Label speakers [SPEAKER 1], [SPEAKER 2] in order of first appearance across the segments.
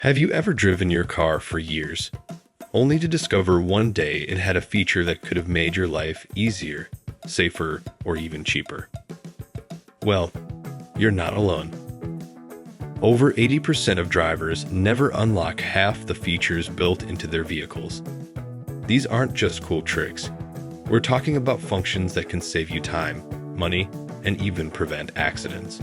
[SPEAKER 1] Have you ever driven your car for years, only to discover one day it had a feature that could have made your life easier, safer, or even cheaper? Well, you're not alone. Over 80% of drivers never unlock half the features built into their vehicles. These aren't just cool tricks. We're talking about functions that can save you time, money, and even prevent accidents.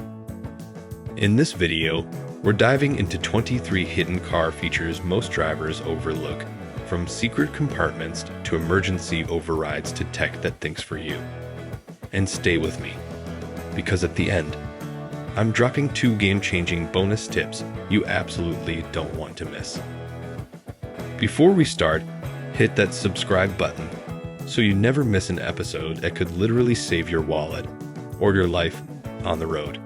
[SPEAKER 1] In this video, we're diving into 23 hidden car features most drivers overlook, from secret compartments to emergency overrides to tech that thinks for you. And stay with me, because at the end, I'm dropping 2 game-changing bonus tips you absolutely don't want to miss. Before we start, hit that subscribe button so you never miss an episode that could literally save your wallet or your life on the road.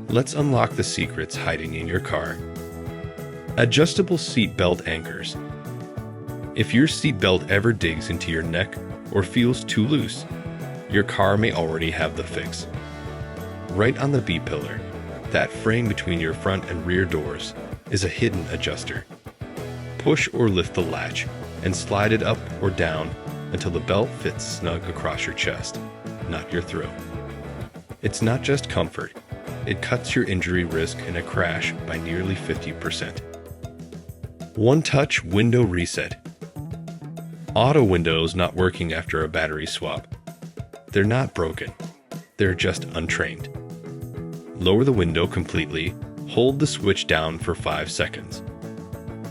[SPEAKER 1] Let's unlock the secrets hiding in your car. Adjustable seat belt anchors. If your seat belt ever digs into your neck or feels too loose, your car may already have the fix. Right on the B-pillar, that frame between your front and rear doors, is a hidden adjuster. Push or lift the latch and slide it up or down until the belt fits snug across your chest, not your throat. It's not just comfort. It cuts your injury risk in a crash by nearly 50%. One-touch window reset. Auto windows not working after a battery swap. They're not broken. They're just untrained. Lower the window completely, hold the switch down for 5 seconds.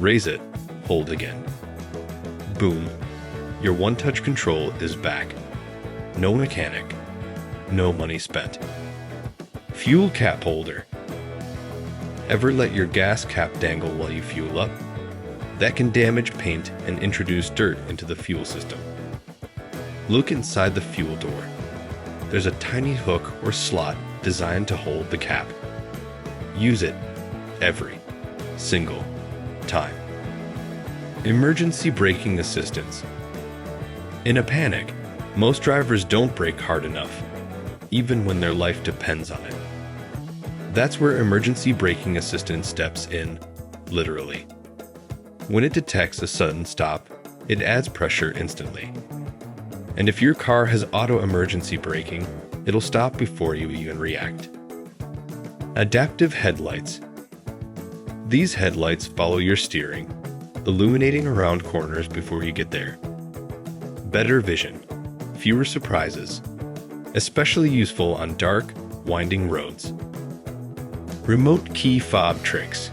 [SPEAKER 1] Raise it, hold again. Boom. Your one-touch control is back. No mechanic. No money spent. Fuel cap holder. Ever let your gas cap dangle while you fuel up? That can damage paint and introduce dirt into the fuel system. Look inside the fuel door. There's a tiny hook or slot designed to hold the cap. Use it every single time. Emergency braking assistance. In a panic, most drivers don't brake hard enough, even when their life depends on it. That's where emergency braking assistance steps in, literally. When it detects a sudden stop, it adds pressure instantly. And if your car has auto emergency braking, it'll stop before you even react. Adaptive headlights. These headlights follow your steering, illuminating around corners before you get there. Better vision, fewer surprises, especially useful on dark, winding roads. Remote key fob tricks.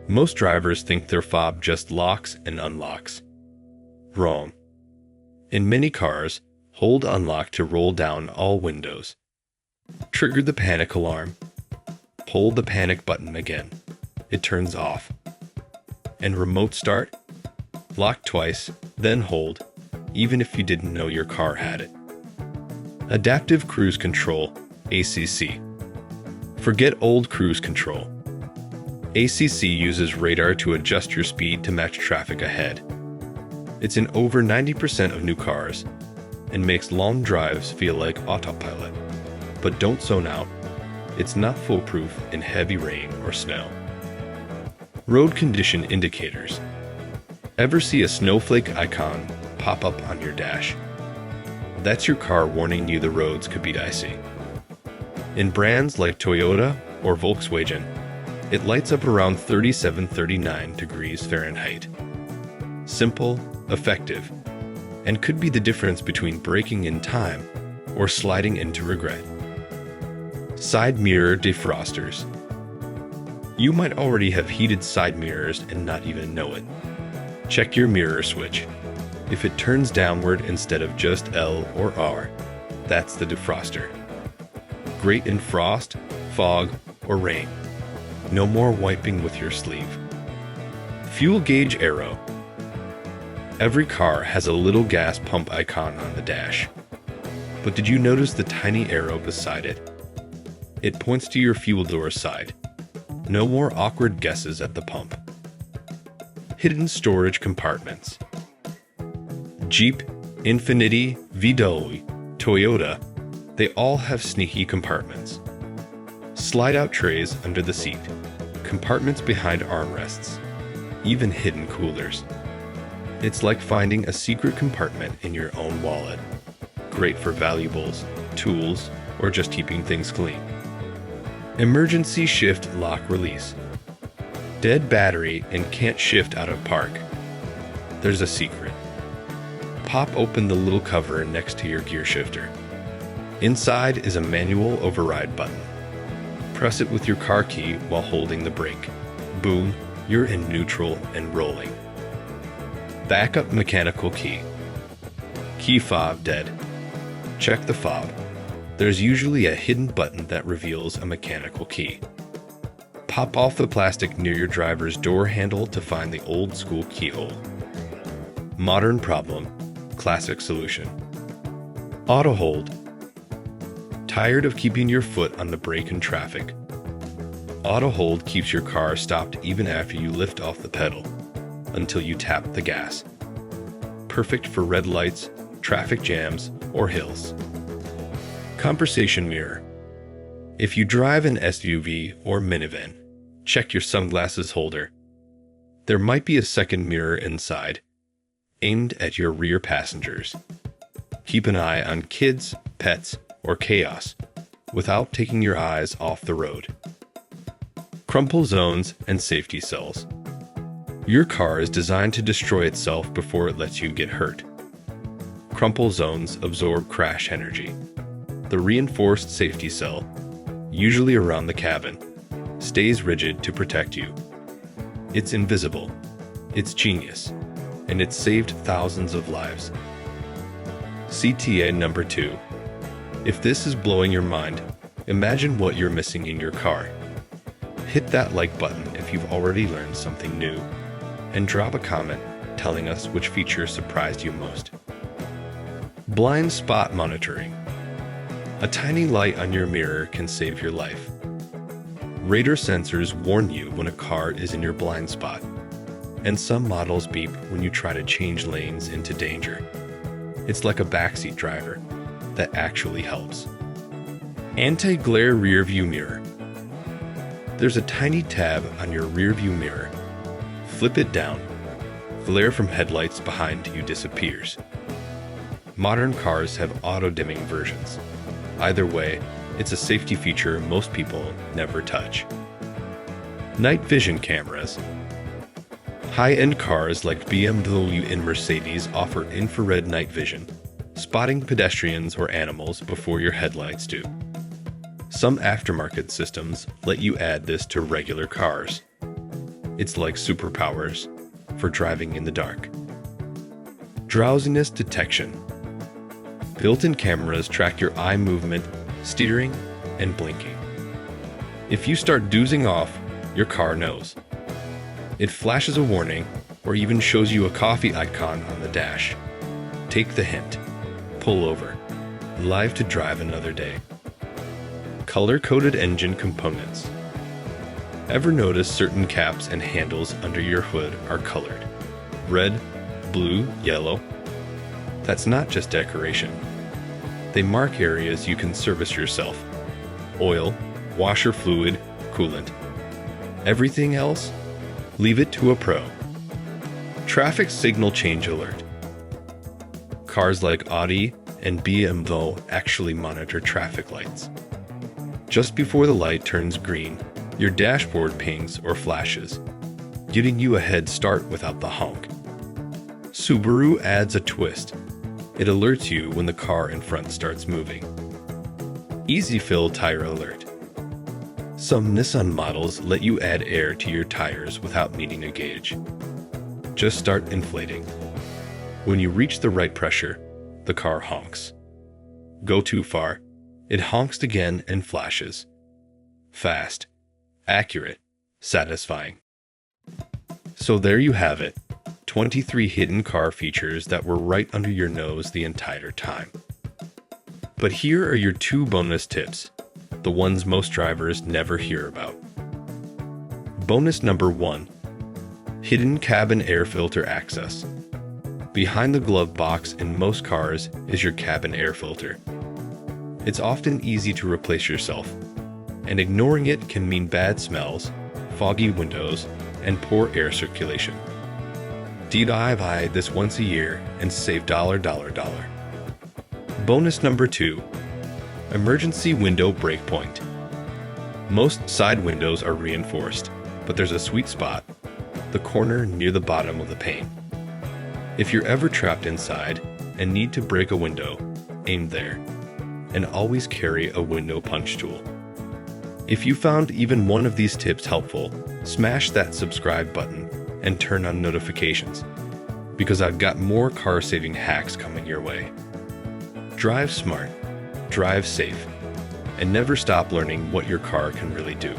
[SPEAKER 1] Most drivers think their fob just locks and unlocks. Wrong. In many cars, hold unlock to roll down all windows. Trigger the panic alarm. Hold the panic button again. It turns off. And remote start? Lock twice, then hold, even if you didn't know your car had it. Adaptive Cruise Control, ACC. Forget old cruise control. ACC uses radar to adjust your speed to match traffic ahead. It's in over 90% of new cars and makes long drives feel like autopilot. But don't zone out. It's not foolproof in heavy rain or snow. Road condition indicators. Ever see a snowflake icon pop up on your dash? That's your car warning you the roads could be dicey. In brands like Toyota or Volkswagen, it lights up around 37-39 degrees Fahrenheit. Simple, effective, and could be the difference between braking in time or sliding into regret. Side mirror defrosters. You might already have heated side mirrors and not even know it. Check your mirror switch. If it turns downward instead of just L or R, that's the defroster. Great in frost, fog, or rain. No more wiping with your sleeve. Fuel gauge arrow. Every car has a little gas pump icon on the dash. But did you notice the tiny arrow beside it? It points to your fuel door side. No more awkward guesses at the pump. Hidden storage compartments. Jeep, Infiniti, VW, Toyota, they all have sneaky compartments. Slide-out trays under the seat, compartments behind armrests, even hidden coolers. It's like finding a secret compartment in your own wallet. Great for valuables, tools, or just keeping things clean. Emergency shift lock release. Dead battery and can't shift out of park? There's a secret. Pop open the little cover next to your gear shifter. Inside is a manual override button. Press it with your car key while holding the brake. Boom, you're in neutral and rolling. Backup mechanical key. Key fob dead. Check the fob. There's usually a hidden button that reveals a mechanical key. Pop off the plastic near your driver's door handle to find the old school keyhole. Modern problem, classic solution. Auto hold. Tired of keeping your foot on the brake in traffic? Auto hold keeps your car stopped even after you lift off the pedal, until you tap the gas. Perfect for red lights, traffic jams, or hills. Conversation mirror. If you drive an SUV or minivan, check your sunglasses holder. There might be a second mirror inside, aimed at your rear passengers. Keep an eye on kids, pets, or chaos without taking your eyes off the road. Crumple zones and safety cells. Your car is designed to destroy itself before it lets you get hurt. Crumple zones absorb crash energy. The reinforced safety cell, usually around the cabin, stays rigid to protect you. It's invisible, it's genius, and it's saved thousands of lives. CTA number 2. If this is blowing your mind, imagine what you're missing in your car. Hit that like button if you've already learned something new, and drop a comment telling us which feature surprised you most. Blind spot monitoring. A tiny light on your mirror can save your life. Radar sensors warn you when a car is in your blind spot, and some models beep when you try to change lanes into danger. It's like a backseat driver that actually helps. Anti-glare rear view mirror. There's a tiny tab on your rear view mirror. Flip it down. Glare from headlights behind you disappears. Modern cars have auto-dimming versions. Either way, it's a safety feature most people never touch. Night vision cameras. High-end cars like BMW and Mercedes offer infrared night vision, spotting pedestrians or animals before your headlights do. Some aftermarket systems let you add this to regular cars. It's like superpowers for driving in the dark. Drowsiness detection. Built-in cameras track your eye movement, steering, and blinking. If you start dozing off, your car knows. It flashes a warning or even shows you a coffee icon on the dash. Take the hint. Pull over. Live to drive another day. Color-coded engine components. Ever notice certain caps and handles under your hood are colored? Red, blue, yellow? That's not just decoration. They mark areas you can service yourself. Oil, washer fluid, coolant. Everything else? Leave it to a pro. Traffic signal change alert. Cars like Audi and BMW actually monitor traffic lights. Just before the light turns green, your dashboard pings or flashes, giving you a head start without the honk. Subaru adds a twist. It alerts you when the car in front starts moving. Easy fill tire alert. Some Nissan models let you add air to your tires without needing a gauge. Just start inflating. When you reach the right pressure, the car honks. Go too far, it honks again and flashes. Fast, accurate, satisfying. So there you have it. 23 hidden car features that were right under your nose the entire time. But here are your 2 bonus tips, the ones most drivers never hear about. Bonus number 1. Hidden cabin air filter access. Behind the glove box in most cars is your cabin air filter. It's often easy to replace yourself, and ignoring it can mean bad smells, foggy windows, and poor air circulation. DIY this once a year and save $. Bonus number 2. Emergency window breakpoint. Most side windows are reinforced, but there's a sweet spot, the corner near the bottom of the pane. If you're ever trapped inside and need to break a window, aim there, and always carry a window punch tool. If you found even one of these tips helpful, smash that subscribe button and turn on notifications, because I've got more car-saving hacks coming your way. Drive smart, drive safe, and never stop learning what your car can really do.